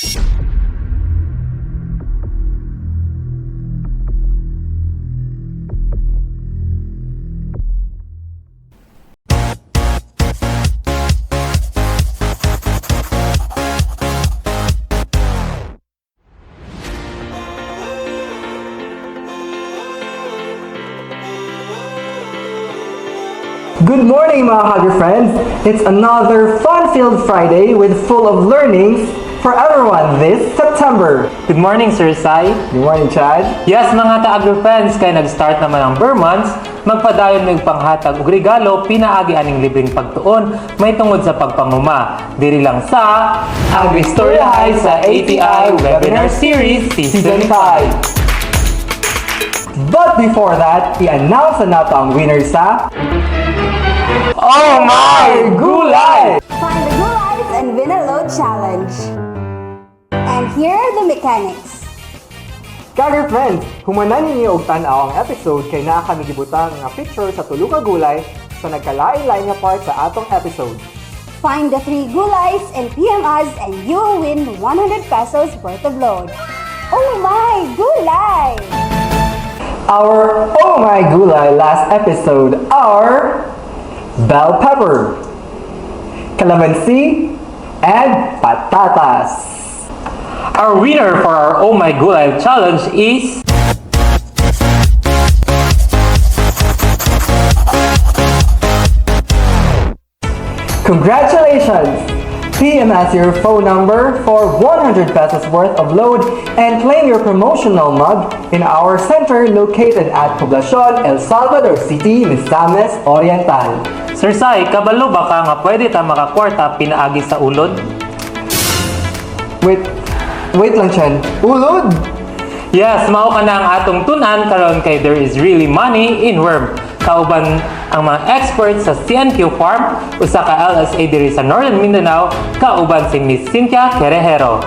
Good morning mga ka-Agrifriends! It's another fun-filled Friday with full of learnings for everyone this September. Good morning, Sir Sai. Good morning, Chad. Yes, mga ka-Agri-Friends, kaya nag-start naman ang Burr months, magpadayon ng panghatag ug regalo, pinaagi aning libreng pagtuon, may tungod sa pagpanguma. Diri lang sa Agristoryahay sa ATI Webinar Series Season 5. But before that, i-announce na nato ang winner sa Oh my Gulay! Find the Gulays and Win a Load Challenge. And here are the mechanics. ka-Agrifriends, humanan ninyo og tan-aw ang episode kay naa kami gibutang nga picture sa tulo ka gulay sa nagkalain-lain nga part sa atong episode. Find the 3 Gulays and PM us and you will win 100 pesos worth of load. Oh my Gulay! Our Oh My Gulay last episode are bell pepper, calamansi, and patatas. Our winner for our Oh My Gulay challenge is Congratulations! PM us your phone number for 100 pesos worth of load and claim your promotional mug in our center located at Poblacion, El Salvador City, Misamis Oriental. Sir Sai, kabalo ba ka nga pwede ta makakwarta pinaagi sa ulod? Wait lang, Chen. Ulod? Yes, mao ka na ang atong tunan karon kay there is really money in worm. Kauban ang mga experts sa CNQ Farm, usa ka LSA diri sa Northern Mindanao, kauban si Miss Cynthia Querejero.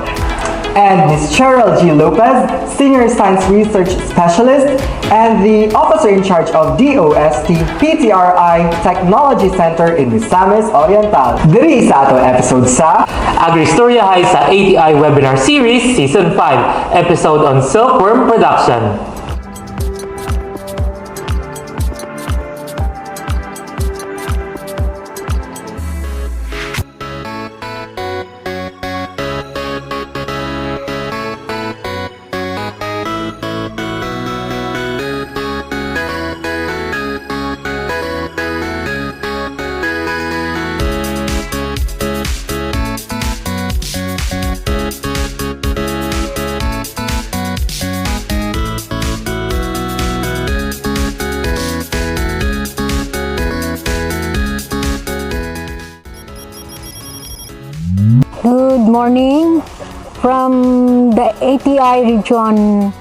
And Ms. Cheryl G. Lopez, Senior Science Research Specialist and the Officer in charge of DOST PTRI Technology Center in Misamis Oriental. Diri sa ato episode sa Agristoryahay sa ATI Webinar Series Season 5, episode on Silkworm Production. Good morning from the ATI Region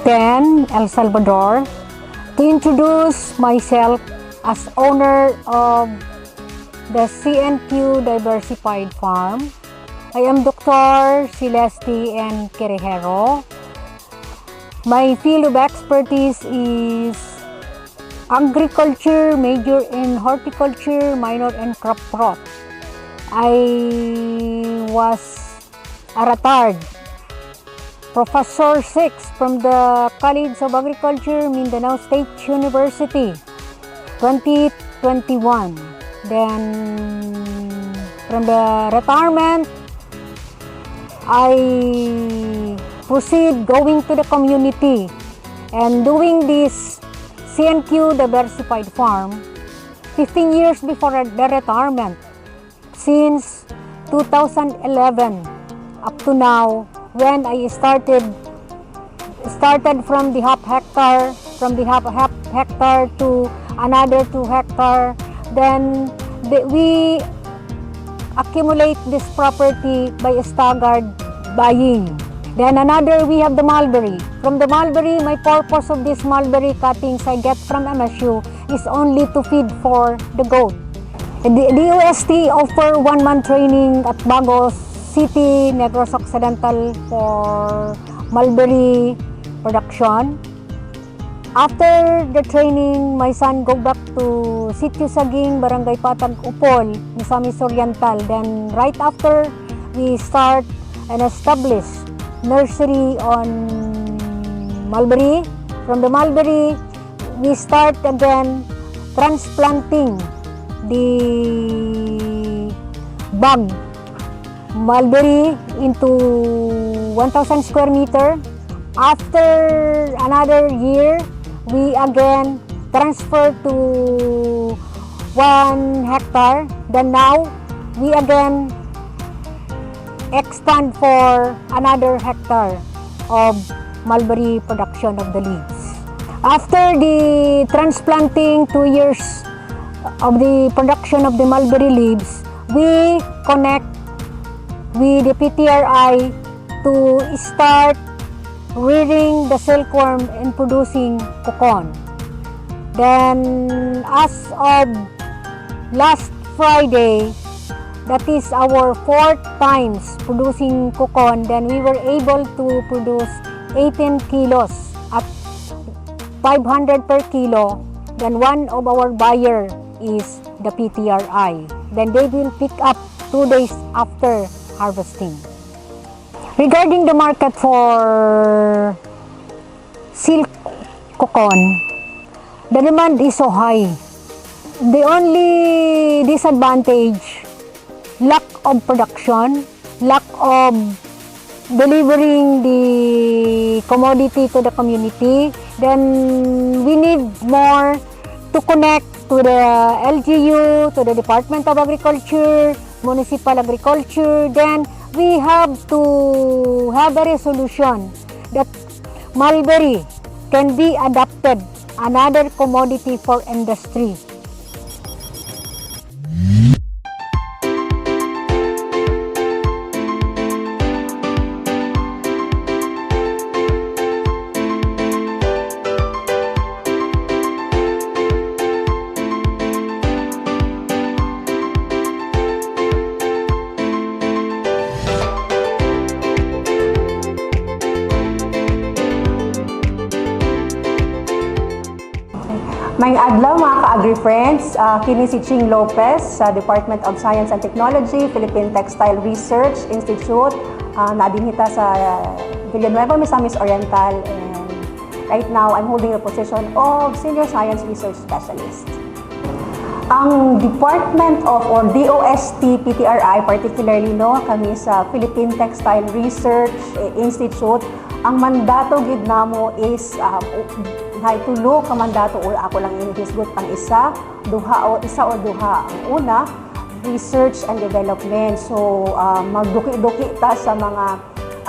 10, El Salvador. To introduce myself as owner of the CNQ Diversified Farm, I am Dr. Celeste N. Querejero. My field of expertise is agriculture, major in horticulture, minor in crop growth. I was a retired Professor 6 from the College of Agriculture, Mindanao State University, 2021. Then, from the retirement, I proceed going to the community and doing this CNQ Diversified Farm 15 years before the retirement. Since 2011 up to now, when I started from the half hectare to another 2 hectare, then we accumulate this property by staggered buying. Then another, we have the mulberry. From the mulberry, my purpose of this mulberry cuttings I get from MSU is only to feed for the goat. The DOST offer 1-month training at Bagos City, Negros Occidental for mulberry production. After the training, my son go back to Sitio Saging, Barangay Patag, Upol, Misamis Oriental. Then right after, we start and established nursery on mulberry. From the mulberry, we start again transplanting the bag mulberry into 1,000 square meter. After another year, we again transfer to 1 hectare. Then now, we again expand for another hectare of mulberry production of the leaves. After the transplanting 2 years of the production of the mulberry leaves, we connect with the PTRI to start rearing the silkworm and producing cocoon. Then as of last Friday, that is our 4th times producing cocoon, then we were able to produce 18 kilos at 500 per kilo. Then one of our buyer is the PTRI. Then they will pick up 2 days after harvesting. Regarding the market for silk cocoon, the demand is so high. The only disadvantage, lack of production, lack of delivering the commodity to the community. Then we need more to connect to the LGU, to the Department of Agriculture, Municipal Agriculture. Then we have to have a resolution that mulberry can be adapted another commodity for industry. May adlaw mga ka-Agri-Friends, kini si Ching Lopez sa Department of Science and Technology, Philippine Textile Research Institute. Nadinhita sa Villanueva, Misamis Oriental, and right now I'm holding the position of Senior Science Research Specialist. Ang Department of or DOST PTRI, particularly kami sa Philippine Textile Research Institute, ang mandato gid namo is tulo ka mandato or ako lang inihisgot ang isa o duha. Ang una, research and development. So magduki-duki ta sa mga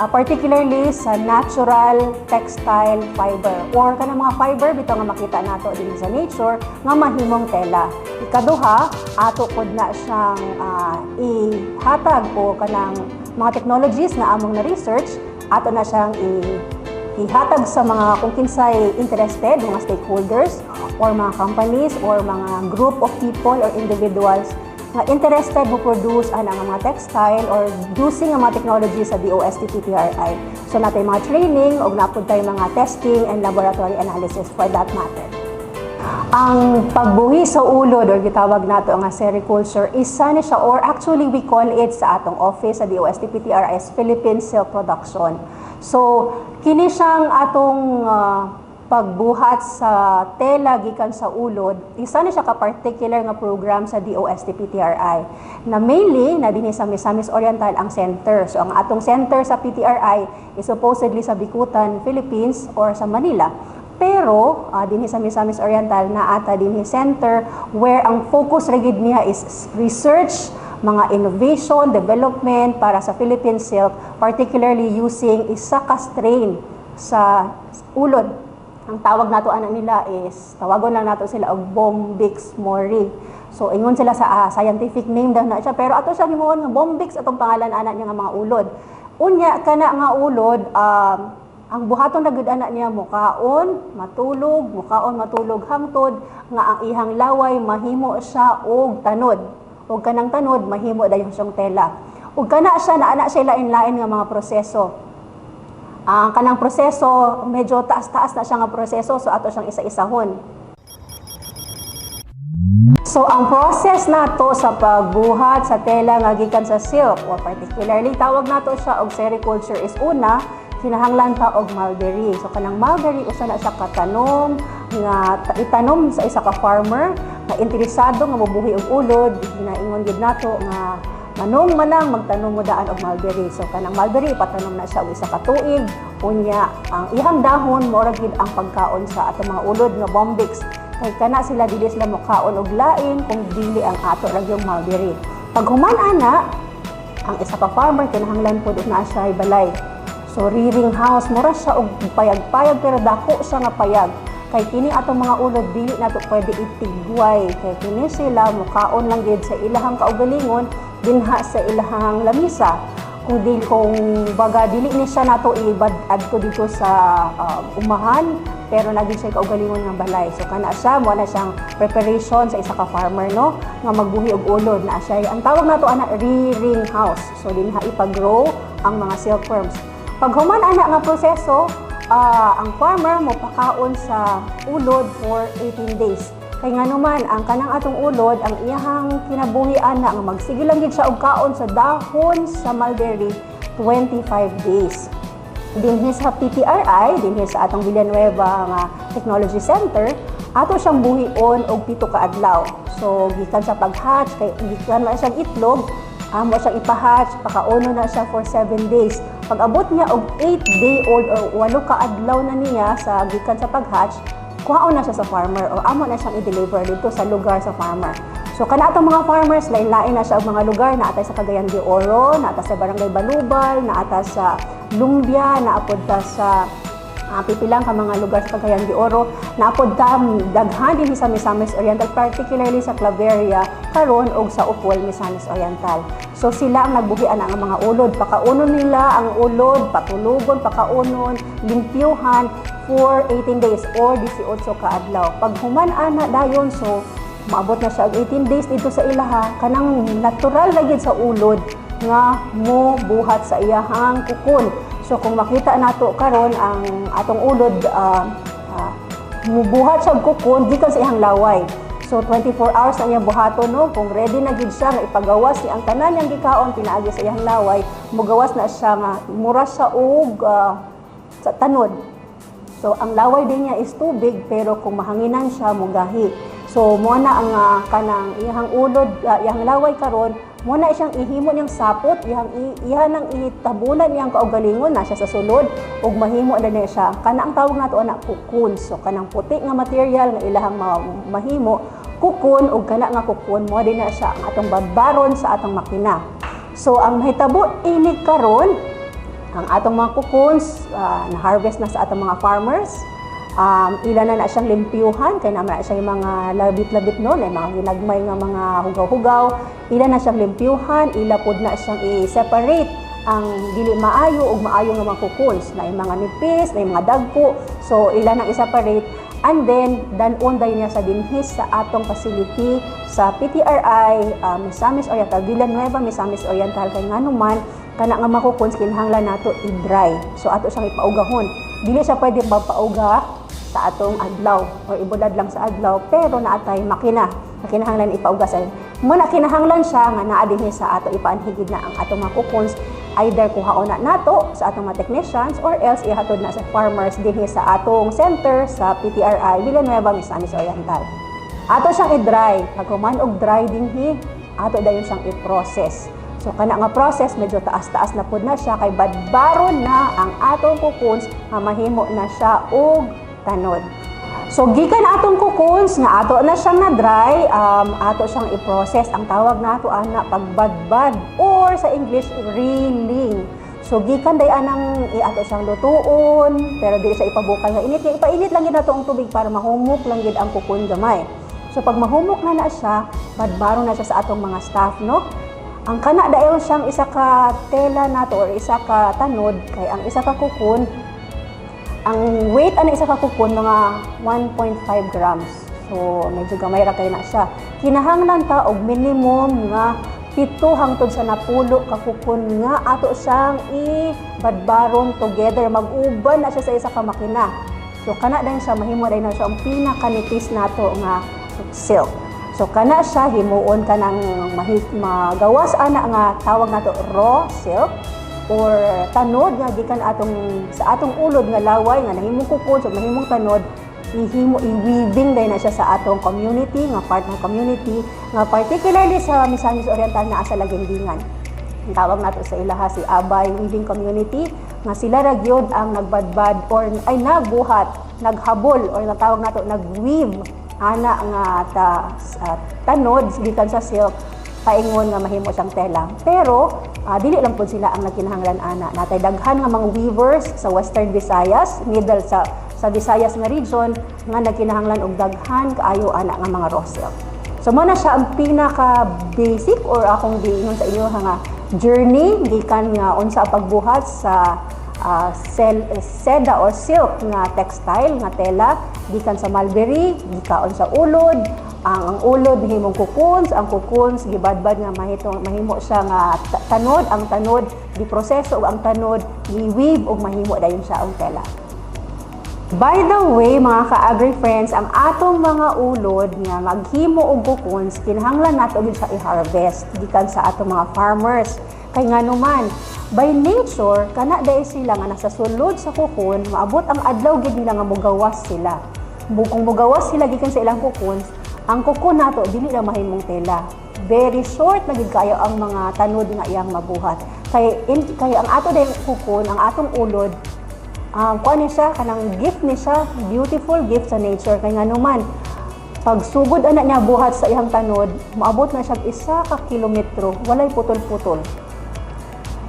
particularly sa natural textile fiber or kanang mga fiber bitaw nga makita nato din sa nature nga mahimong tela. Ikaduha, ato pod na siyang ihatag o kanang mga technologies nga among na research, ato na siyang ihatag sa mga kung kinsay interested, mga stakeholders or mga companies or mga group of people or individuals nga interested mo produce ang mga textile or using ang mga technology sa DOST PTRI. So natay mga training o napod tayo mga testing and laboratory analysis for that matter. Ang pagbuhi sa ulod or gitawag nato nga sericulture, isa na siya or actually we call it sa atong office sa DOST PTRI as Philippine Silk Production. So kini siyang atong pagbuhat sa tela gikan sa ulod, isa na siya ka particular nga program sa DOST PTRI na mainly na dinhi sa Misamis Oriental ang center. So ang atong center sa PTRI is supposedly sa Bicutan, Philippines or sa Manila. Pero dinhi sa Misamis Oriental na ata dinhi center where ang focus rigid niya is research, mga innovation, development para sa Philippine silk, particularly using isa ka strain sa ulod. Ang tawag nato ana nila is, tawagon lang nato sila og Bombyx mori. So ingon sila sa scientific name daw na siya, pero ato siya gimuon nga Bombyx atong pangalan ana niya nga mga ulod. Unya kana nga ulod, ang buhaton na gud ana niya mukaon, matulog hangtod nga ang ihang laway mahimo siya og tanod. Ug kanang tanod mahimo dayon siyang tela. Ug kana siya ana siya lain-lain nga mga proseso. Ang kanang proseso medyo taas-taas na siya nga proseso, so ato siyang isa-isahon. So ang process nato sa pagbuhat sa tela nga gikan sa silk, or particularly tawag nato siya og sericulture, is una kinahanglan ta og mulberry. So kanang mulberry usa na siya katanom nga itanom sa isa ka farmer na interesado nga mobuhi og ulod. Ginaingon gid nato nga manong manang magtanom mo daan og mulberry. So kanang mulberry ipatanom na siya og isa ka tuig, unya ang ihang dahon mora gid ang pagkaon sa atong mga ulod nga bombyx. Kay kana sila dili sila mokaon og lain kung dili ang ato ra yung mulberry. Pag human ana ang isa ka farmer kinahanglan pud na siya balay. So rearing house mura siya og payag-payag pero dako siya nga payag. Kay kini atong mga ulod dili nato pwede itigway. Kay kini sila mokaon lang gid sa ilahang kaugalingon dinha sa ilahang lamisa. Kung baga dili ni siya nato ibad adto dito sa umahan, pero naging siya kaugalingon nga balay. So kana siya mo na siyang preparation sa isa ka farmer no nga magbuhi og ulod na siya. Ang tawag nato ana rearing house. So dinha ipag-grow ang mga silkworms. Pag human ana nga proseso, ang farmer mo pakaon sa ulod for 18 days. Kay nga naman, ang kanang atong ulod, ang iyahang kinabuhian na, nga magsige lang gid siya og kaon sa dahon sa mulberry 25 days. Dinhi sa PTRI, dinhi sa atong Villanueva nga Technology Center, ato siyang buhion og 7 ka adlaw. So gikan sa pag-hatch, kay gikan na siyang itlog, amo siyang ipa-hatch, pakauno na siya for 7 days. Pag abot niya og 8-day-old or 8 ka adlaw na niya sa gikan sa pag-hatch, kuhaon na siya sa farmer o amo na siyang i-deliver dito sa lugar sa farmer. So kana atong mga farmers, lain-lain na siya og mga lugar, naatay sa Cagayan de Oro, naatay sa Barangay Balubal, naatay sa Lumbia, naapod ta sa pipilang ka mga lugar sa Cagayan de Oro, naapod ta daghan din sa Misamis Oriental, particularly sa Claveria, karon og sa Upol, Misamis Oriental. So sila ang nagbuhian ang mga ulod, pakaunon nila ang ulod, patulugon, pakaunon, limpyuhan for 18 days or 18 ka adlaw. Pag human ana dayon, so maabot na siya og 18 days dito sa ilaha, kanang natural na gid sa ulod nga mo buhat sa iyahang kukon. So kung makita nato karon ang atong ulod mubuhat siya og kukon gikan sa iyang laway. So 24 hours na niya buhaton no, kung ready na gid siya nga ipagawas ni ang tanan niyang gikaon pinaagi sa iyang laway, mugawas na siya nga mura siya og sa tanod. So ang laway din niya is tubig, pero kung mahanginan siya mugahi. So mo na ang kanang iyang ulod, iyang laway karon, mo na siyang ihimo niyang sapot, iyan nang itabunan niyang kaugalingon na siya sa sulod ug mahimo na niya siya. Kana ang tawag nato ana kukun. So kanang puti nga material nga ilahang mahimo kukun, ug kana nga kukun mo din na siya ang atong badbaron sa atong makina. So ang mahitabo ini karon, ang atong mga kukuns na-harvest na sa atong mga farmers. Ilan na siyang limpyuhan, kaya naman na siya yung mga labit-labit noon, ay mga ginagmay nga mga hugaw-hugaw. Ilan na siyang limpyuhan, ilapod na siyang i-separate ang dili maayo o maayo nga mga kukuns, na yung mga nipis, na yung mga dagko. So ilan ang i-separate, and then danon dayon niya sa dinhis sa atong facility sa PTRI Misamis Oriental, Villanueva Misamis Oriental. Kay nganuman kana nga makukuns kinahanglan nato i-dry. So ato siyang ipaugahon. Dili siya pwede magpauga sa atong adlaw o ibulad lang sa adlaw, pero naatay makina na kinahanglan ipauga sa muna kinahanglan siya nga naa dinhi sa ato ipaanhigid na ang atong makukuns, either kuhaon na nato sa atong mga technicians or else ihatod na sa farmers dinhi sa atong center sa PTRI Villanueva Misamis Oriental. Ato siyang i-dry. Pag human og dry dinhi, ato dayon siyang i-process. So kana nga process medyo taas-taas na pud na siya, kay badbaron na ang atong kukuns nga mahimo na siya og tanod. So gikan atong kukuns nga ato na siyang na-dry, ato siyang i-process. Ang tawag nato ana pagbadbad or sa English reeling. So gikan day anang ato siyang lutuon, pero dili siya ipabukal nga init, ipainit lang gid nato ang tubig para mahumok lang gid ang kukun gamay. So pag mahumok na siya, badbaron na siya sa atong mga staff no. Ang kana dayon siyang isa ka tela nato or isa ka tanod, kay ang isa ka kukun, ang weight ana isa ka kukun mga 1.5 grams. So medyo gamay ra kay na siya. Kinahanglan ta og minimum nga 7 hangtod sa 10 ka kukun nga ato siyang ibadbaron together, mag-uban na siya sa isa ka makina. So kana dayon siya mahimo dayon na siya ang pinakanipis nato nga silk. So kana siya himuon ka ng magawas ana nga tawag nato raw silk or tanod nga gikan sa atong ulod nga laway nga nahimong kukon so mahimong tanod i-weaving dahil na siya sa atong community nga part ng community nga particularly sa Misamis Oriental na asa Lagendingan. Ang tawag nato sa ilaha si Abay Weaving Community nga sila ra gyud ang nagbadbad or ay nagbuhat, naghabol or natawag nato nagweave ana nga tanod gikan sa silk paingon nga mahimo siyang tela. Pero dili lang pud sila ang nagkinahanglan ana. Natay daghan nga mga weavers sa Western Visayas, middle sa Visayas nga region nga nagkinahanglan og daghan kaayo ana nga mga raw silk. So mo na siya ang pinaka basic or akong giingon sa inyo nga journey gikan nga unsa ang pagbuhat sa seda or silk nga textile nga tela gikan sa mulberry gikaon sa ulod. Ang ulod himong cocoons, ang cocoons gibadbad nga mahimo siya nga tanod, ang tanod giproseso ug ang tanod gi-weave ug mahimo dayon siya ang tela. By the way, mga ka-Agri-Friends, ang atong mga ulod nga maghimo og cocoons kinahanglan nato gyud siya i-harvest gikan sa atong mga farmers. Kay nganuman, by nature kana dai sila nga nasa sulod sa cocoon, maabot ang adlaw gid nila nga mogawas sila. Kung mogawas sila gikan sa ilang cocoons, ang cocoon nato dili na mahimong tela. Very short na gid kayo ang mga tanod nga iyang mabuhat. Kay ang ato dayong cocoon, ang atong ulod, kuan ni siya kanang gift ni siya, beautiful gift sa nature kay nganuman pag sugod ana niya buhat sa iyang tanod, maabot na siya 1 kilometro, walay putol-putol.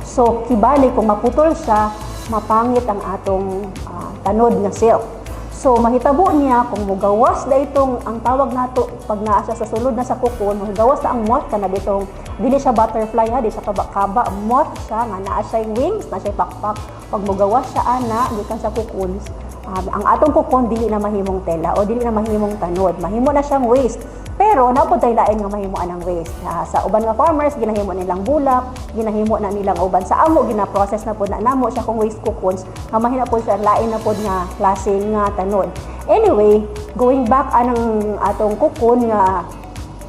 So kibali kung maputol siya, mapangit ang atong tanod nga silk. So mahitabo niya kung mugawas da itong ang tawag nato pag naa siya sa sulod na sa cocoon, mugawas na ang moth kana bitong dili siya butterfly ha, di siya kaba moth siya nga naa siya wings, na siya pakpak. Pag mugawas siya ana gikan sa cocoons, ang atong cocoon dili na mahimong tela o dili na mahimong tanod, mahimo na siyang waste. Pero napod tay lain nga mahimuan ang waste. Sa uban nga farmers ginahimo nilang bulak, ginahimo na nilang uban sa amo gina-process na pod na namo siya kung waste cocoons, nga mahina pod siya lain na pod nga klase nga tanod. Anyway, going back anang atong cocoon nga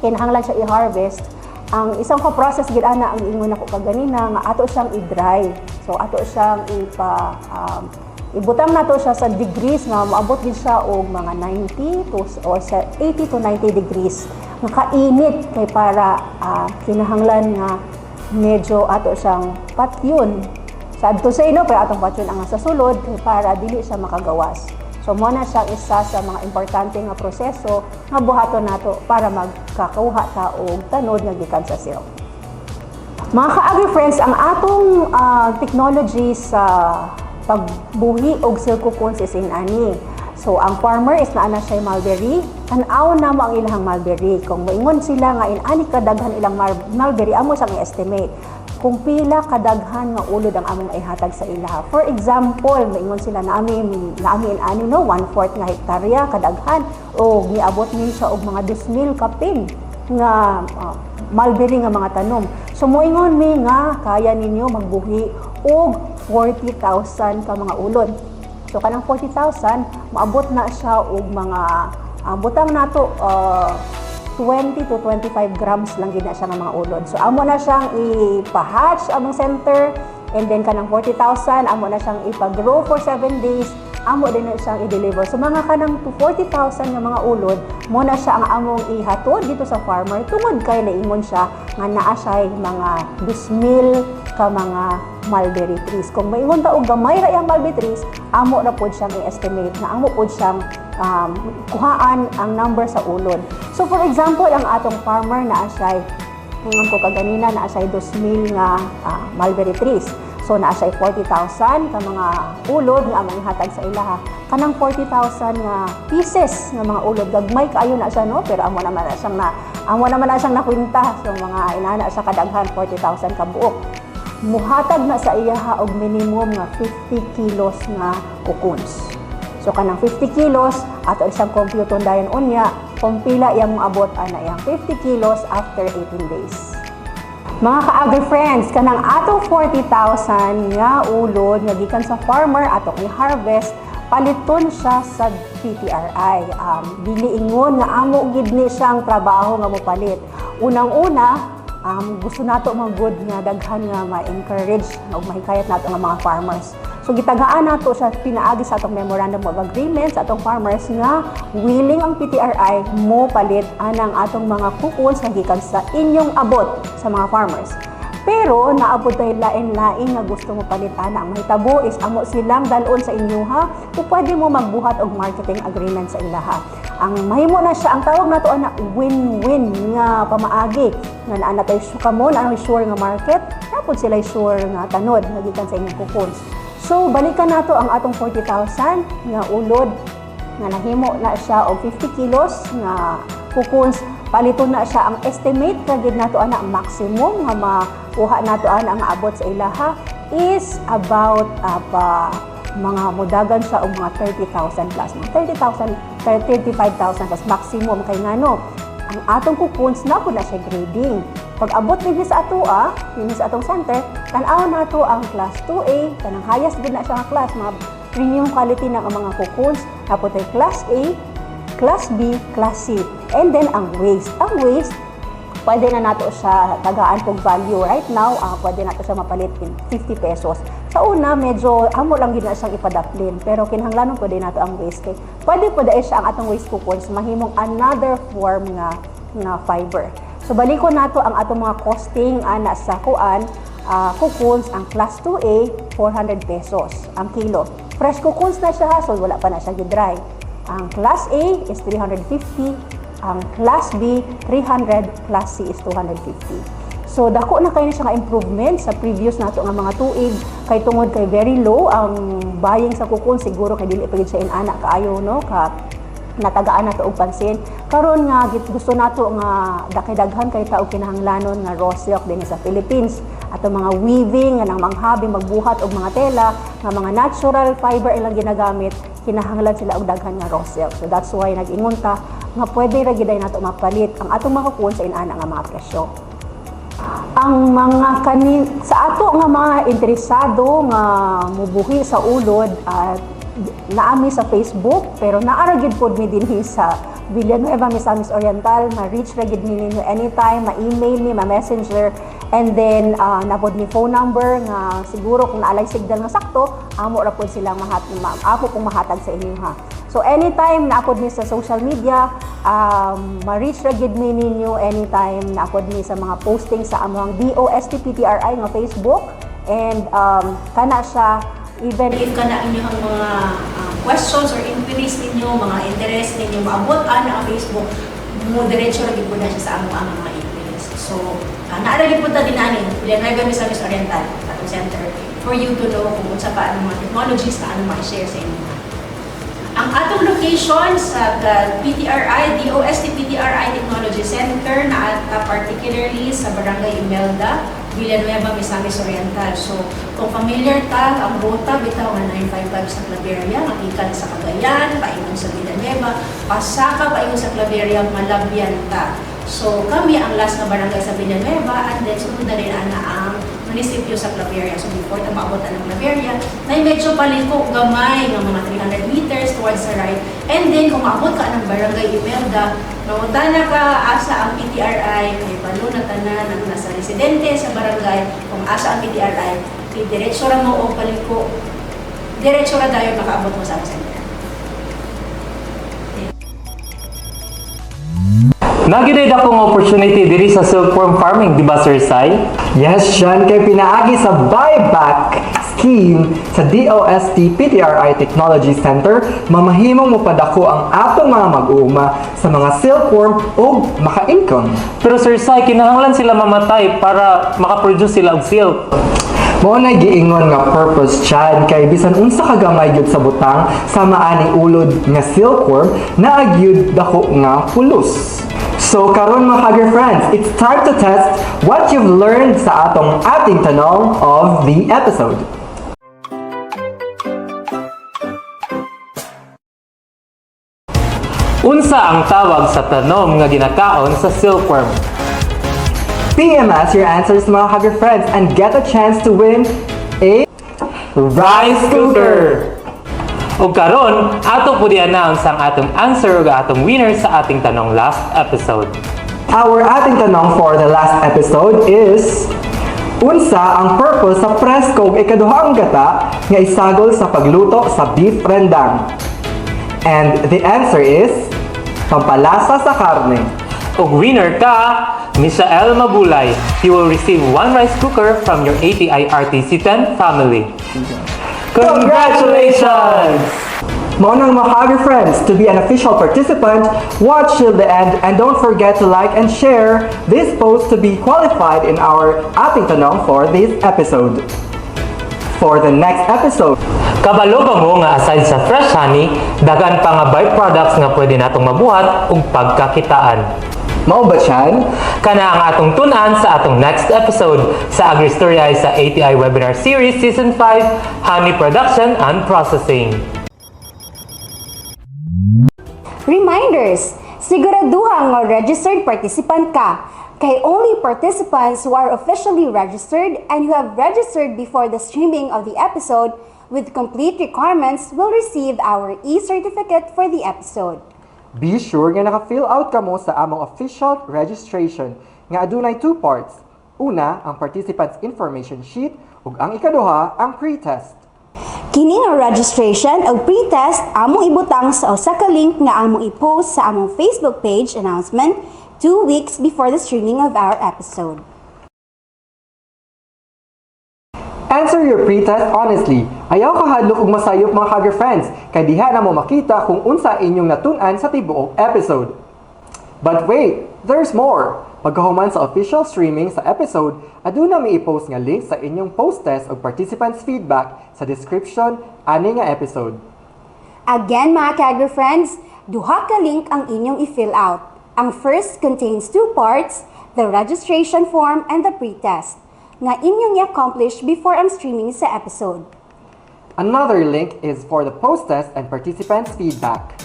kinahanglan siya i-harvest, ang isang process gid ana ang ingon ako kaganina nga ato siyang i-dry. So ato siyang ibutang nato siya sa degrees nga maabot din siya og mga 90 to or 80 to 90 degrees. Nga kainit kay para kinahanglan nga medyo ato siyang patyon. Sad to say no, pero atong patyon ang sa sulod kay para dili siya makagawas. So mo na siya isa sa mga importante nga proseso nga buhaton nato para magkakuha ta og tanod nga gikan sa silk. Mga ka-Agri-Friends, ang atong technology sa pagbuhi og silk cocoons is inani. So ang farmer is naana siya mulberry, tan-aw na mo ang ilang mulberry. Kung moingon sila nga inani kadaghan ilang mulberry, amo siyang i-estimate kung pila kadaghan nga ulod ang among ihatag sa ilaha. For example, moingon sila na ami inani no 1/4 nga hektarya kadaghan o giabot min siya og mga 2,000 kapin nga mulberry nga mga tanom. So moingon mi nga kaya ninyo magbuhi og 40,000 ka mga ulod. So kanang 40,000 maabot na siya og mga butang nato 20 to 25 grams lang gid na siya ng mga ulod. So amo na siyang ipa-hatch among center and then kanang 40,000 amo na siyang ipa-grow for 7 days. Amo din na siyang i-deliver. So mga kanang 40,000 nga mga ulod mo na siya ang among ihatod dito sa farmer tungod kay naingon siya nga naa siya mga 2,000 ka mga mulberry trees. Kung maingon ta og gamay ra yang mulberry trees, amo na pod siyang i-estimate na amo pod siyang kuhaan ang number sa ulod. So for example, ang atong farmer naa siya ingon ko kaganina naa siya 2,000 nga mulberry trees. So naa siya 40,000 ka mga ulod nga among ihatag sa ilaha. Kanang 40,000 nga pieces nga mga ulod gagmay kaayo na siya no, pero amo naman na siyang nakwinta. So mga inana siya kadaghan 40,000 ka buok. Muhatag na sa iyaha og minimum nga 50 kilos nga cocoons. So kanang 50 kilos ato siyang computon dayon unya kung pila iyang moabot ana iyang 50 kilos after 18 days. Mga ka-Agri-Friends, kanang atong 40,000 nga ulod nga gikan sa farmer atong i-harvest paliton siya sa PTRI. Dili ingon nga amo gid ni siyang trabaho nga mopalit. Unang-una, gusto nato mag-good nga daghan nga ma-encourage ug mahikayat nato nga mga farmers. So gitagaan nato siya pinaagi sa atong memorandum of agreement sa atong farmers nga willing ang PTRI mo palit anang atong mga coupons nga gikan sa inyong abot sa mga farmers. Pero naabot tayo lain-lain nga gusto mo palit ana. Ang mahitabo is amo silang dalon sa inyoha o pwede mo magbuhat og marketing agreement sa ilaha. Ang mahimo na siya, ang tawag nato ana win-win nga pamaagi. Nga naa tayo sukamon, ano sure nga market, tapos sila sure nga tanod nga gikan sa inyong coupons. So balikan nato ang atong 40,000 nga ulod nga nahimo na siya og 50 kilos nga coupons. Paliton na siya ang estimate ra gid nato ana maximum nga makuha nato ana ang abot sa ilaha is about mga modagan sa og mga 30,000 plus. Mga 35,000 plus maximum kay ngano. Ang atong coupons na po na siya grading. Pag abot din sa ato din sa atong center, tan-aw nato ang class 2A, kanang highest gid na siya nga class, mga premium quality ng mga coupons, tapos ay class A, class B, class C. And then ang waste. Ang waste, pwede na nato siya tagaan kong value. Right now, pwede nato siya mapalit in 50 pesos. Sa una, medyo amo lang gina siyang ipadaplin. Pero kinahanglanon pwede nato ang waste. Kay pwede po dahil siya ang atong waste coupons, mahimong another form nga fiber. So balikon nato ang atong mga costing ana sa coupons, ang class 2A, 400 pesos ang kilo. Fresh coupons na siya, so wala pa na siya gidry. Ang class A is 350, ang class B 300, class C is 250. So dako na kayo siya nga improvement sa previous nato nga mga tuig kay tungod kay very low ang buying sa kukon, siguro kay dili pa gid siya inana kaayo no ka natagaan nato og pansin. Karon nga gusto nato nga daghan kay taog kinahanglanon nga raw silk dinhi sa Philippines. Ato mga weaving nga nang manghabi magbuhat og mga tela nga mga natural fiber ilang ginagamit, kinahanglan sila og daghan nga raw silk. So that's why nag-ingon ta nga pwede ra gid nato mapalit ang atong mga kukon sa inana nga mga presyo. Ang mga sa ato nga mga interesado nga mubuhi sa ulod at naami sa Facebook, pero naara gid pod mi dinhi sa Villanueva, Misamis Oriental. Ma-reach ra gid mi ninyo anytime, ma-email mi, ma-messenger, and then napod mi phone number nga siguro kung naalay signal nga sakto, amo ra pod sila ako kung mahatag sa inyo ha. So anytime naapod mi sa social media, ma-reach ra gid mi ninyo anytime naapod mi sa mga posting sa among DOST PTRI nga Facebook, and kana siya even if kana inyong mga questions or inquiries ninyo, mga interest ninyo, maabot ang Facebook, mo diretso ra gid po na siya sa among mga inquiries. So, naara gid po ta dinani, Villanueva, Misamis Oriental, atong center, for you to know kung unsa pa ang mga technologies na ano ma-share sa inyo. Ang atong location sa PTRI, DOST PTRI Technology Center na particularly sa Barangay Imelda, Villanueva, Misamis Oriental. So, kung familiar ta, ang ruta bitaw nga 955 sa Claveria, makikan sa Cagayan, paingon sa Villanueva, pasaka paingon sa Claveria, malabyan ta. So, kami ang last na barangay sa Villanueva, and then sunod na rin ang munisipyo sa Claveria. So, before na maabotan ng Claveria, na medyo paliko gamay ng mga 300 meters towards the right. And then, kung maabot ka ng Barangay Imelda, tana ka asa ang PTRI, kay palo na tanan ang nasa residente sa barangay, kung asa ang PTRI, kay diretso ra mo o paliko, diretso ra dayon makaabot mo sa center. Naginid akong opportunity diri sa silkworm farming, di ba Sir Sai? Yes, Sean, kay pinaagi sa buyback scheme sa DOST PTRI Technology Center, mamahimong mopadako ang atong mga mag-uuma sa mga silkworm o maka-income. Pero Sir Sai, kinahanglan sila mamatay para makaproduce sila og silk. Mao na giingon nga purpose Chad kay bisan unsa kagamay gyud sa butang sa maani ulod nga silkworm na agyud dako nga pulos. So karon mga ka-Agrifriends, it's time to test what you've learned sa ating tanong of the episode. Unsa ang tawag sa tanom nga ginakaon sa silkworm? PM us your answers mga ka-Agrifriends and get a chance to win a Rice cooker! O karon, ato po di-announce ang atong answer o atong winner sa ating tanong last episode. Our ating tanong for the last episode is: unsa ang purpose sa presko ug ikaduhang gata nga isagol sa pagluto sa beef rendang? And the answer is pampalasa sa karne. Ug winner ka, Misael Mabulay. You will receive one rice cooker from your ATI RTC10 family. Congratulations! Mao nang mga ka-Agrifriends, to be an official participant, watch till the end and don't forget to like and share this post to be qualified in our ating tanong for this episode. For the next episode, Kabalo ba mo nga aside sa fresh honey, dagan pa nga byproducts nga pwede natong mabuhat ug pagkakitaan. mao ba siyan? Kana ang atong tun-an sa atong next episode sa Agristoryahay sa ATI Webinar Series Season 5, Honey Production and Processing. Reminders! Siguraduha nga registered participant ka. Kay only participants who are officially registered and who have registered before the streaming of the episode with complete requirements will receive our e-certificate for the episode. Be sure nga naka-fill out ka mo sa among official registration nga adunay 2 parts. Una, ang participant's information sheet ug ang ikaduha, ang pre-test. Kini nga registration ug pre-test among ibutang sa usa ka link nga among i-post sa among Facebook page announcement 2 weeks before the streaming of our episode. Answer your pre-test honestly. Ayaw kahadlok ug masayop mga ka-Agrifriends, kay diha na mo makita kung unsa inyong natun-an sa tibuok episode. But wait, there's more. Pagkahuman sa official streaming sa episode, aduna mi i-post nga link sa inyong post-test ug participants' feedback sa description ani nga episode. Again mga ka-Agrifriends, duha ka link ang inyong i-fill out. Ang first contains 2 parts, the registration form and the pre-test, nga inyong i-accomplish before ang streaming sa episode. Another link is for the post-test and participants' feedback.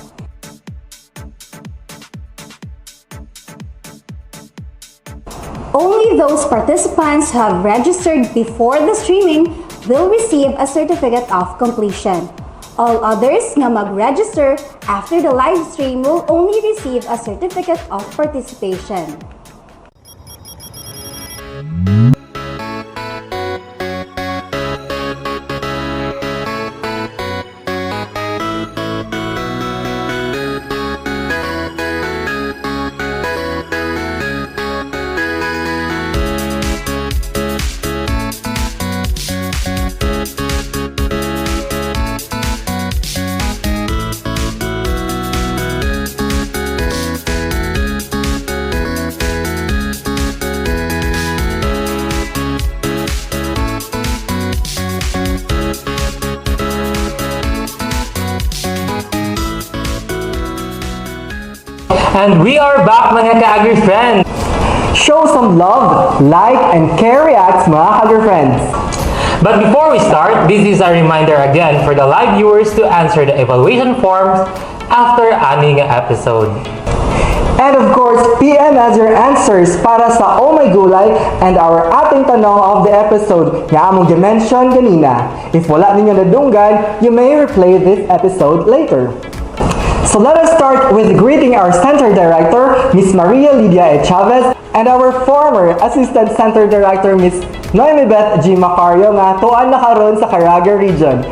Only those participants who have registered before the streaming will receive a certificate of completion. All others nga mag-register after the live stream will only receive a certificate of participation. And we are back mga ka-Agrifriends! Show some love, like, and care reacts mga ka-Agrifriends. But before we start, this is a reminder again for the live viewers to answer the evaluation forms after any episode. And of course, PM as your answers para sa Oh My Gulay and our ating tanong of the episode nga among dimension ganina. If wala ninyo nadunggan, you may replay this episode later. So let us start with greeting our Center Director, Ms. Maria Lydia E. Chavez, and our former Assistant Center Director, Ms. Noemi Beth G. Macario nga tuan na karon sa Caraga Region.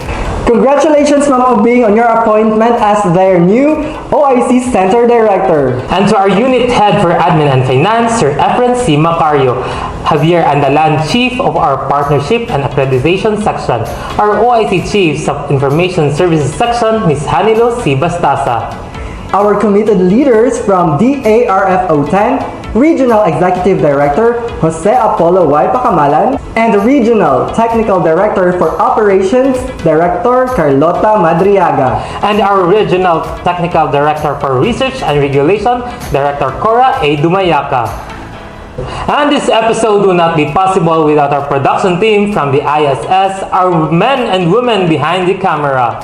Congratulations, Ma'am Obing, on your appointment as their new OIC Center Director. And to our unit head for admin and finance, Sir Efren C. Macario, Javier Andalan, Chief of our Partnership and Accreditation Section, our OIC Chief of Information Services Section, Ms. Hanilo C. Bastasa. Our committed leaders from DARFO 10, Regional Executive Director Jose Apollo Y. Pacamalan, and Regional Technical Director for Operations, Director Carlota Madriaga. And our Regional Technical Director for Research and Regulation, Director Cora A. Dumayaka. And this episode would not be possible without our production team from the ISS, our men and women behind the camera.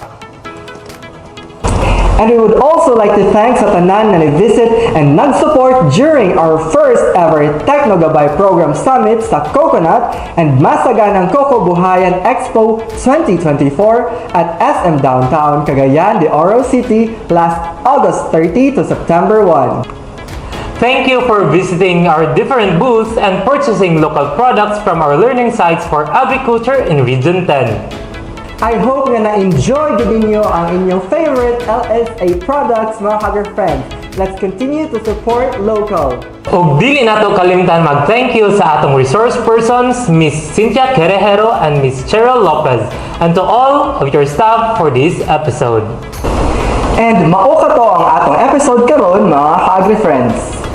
And we would also like to thank sa tanan na ni-visit and nag-support during our first ever Technogabay Program Summit sa Coconut and Masaganang Coco Buhayan Expo 2024 at SM Downtown, Cagayan de Oro City last August 30 to September 1. Thank you for visiting our different booths and purchasing local products from our learning sites for agriculture in Region 10. I hope nga na-enjoy gid ninyo ang inyong favorite LSA products, mga ka-Agrifriends. Let's continue to support local. Ug dili nato kalimtan mag-thank you sa atong resource persons, Miss Cynthia Querejero and Miss Cheryl Lopez, and to all of your staff for this episode. And mao ka to ang atong episode karon, mga ka-Agrifriends.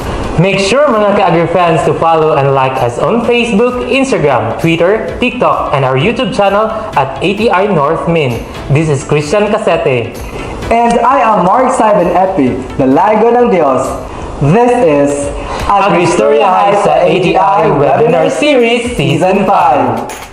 Make sure mga ka-Agrifriends to follow and like us on Facebook, Instagram, Twitter, TikTok, and our YouTube channel at ATI North Min. This is Christian Casete. And I am Mark Simon Epi, the Lago ng Diyos. This is Agristoryahay sa ATI Webinar Series Season 5.